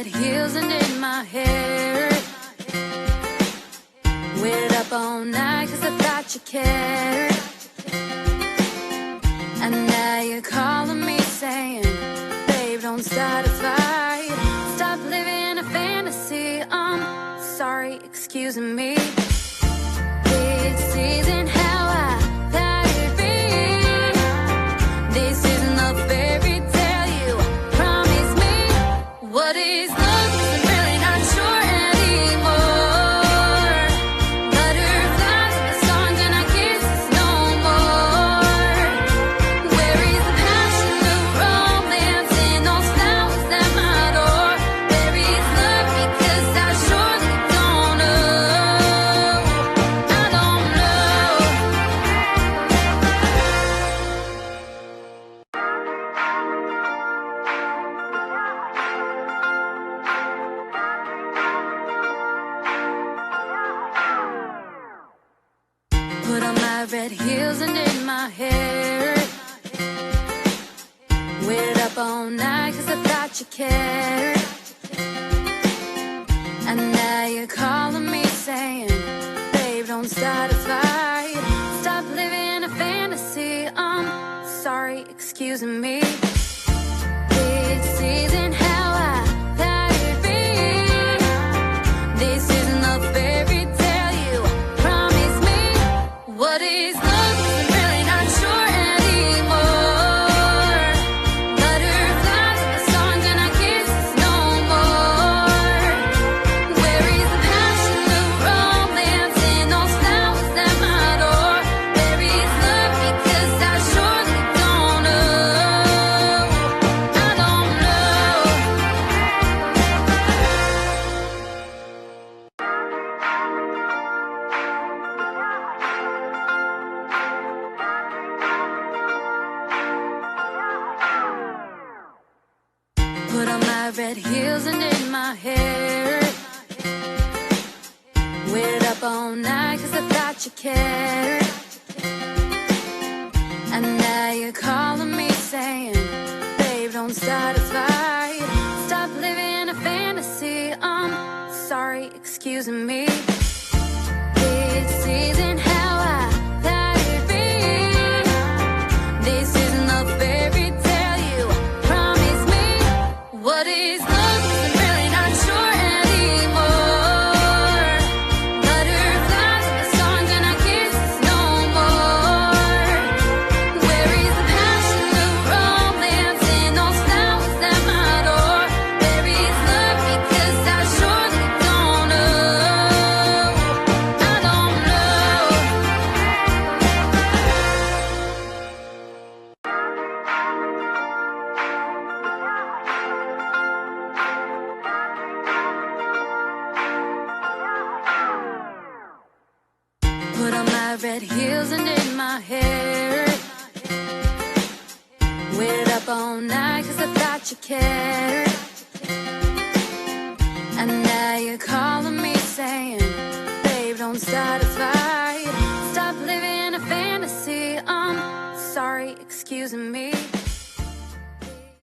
red heels and in my hair. Waited up all night cause I thought you cared. And now you're calling me saying, babe, don't start a fight. Stop living a fantasy. Sorry, excuse me. This isn't how I thought it'd be. This isn't the fairy tale you promised me. What is love? 'Cause I'm really not sure anymore. Butterflies in the songs and our kisses no more. Where is the passion, the romance in those flowers at my door? Where is love? Because I surely don't know. I don't know. Put on my red heels and in my hair. Waited up all night cause I thought you cared. And now you're calling me saying, babe, don't start a fight. Stop living a fantasy. Sorry, excuse me. This isn't how I thought it'd be. This isn't the fairy tale you promised me. What is love? 'Cause I'm really not sure anymore. Butterflies in the songs and our kisses no more. Where is the passion, the romance in those flowers at my door? Where is love? Because I surely don't know. I don't know. Put on my red heels and in my hair. Waited up all night cause I thought you cared. And now you're calling me saying, babe, don't start a fight. Stop living a fantasy. Sorry, excuse me. This isn't how I thought it'd be. This isn't the fairy tale you promised me. What is love? 'Cause I'm really not sure anymore. Butterflies in the songs and our kisses no more. Where is the passion, the romance in those flowers at my door? Where is love? Because I surely don't know. I don't know. Put on my red heels and in my hair. Waited up all night cause I thought you cared.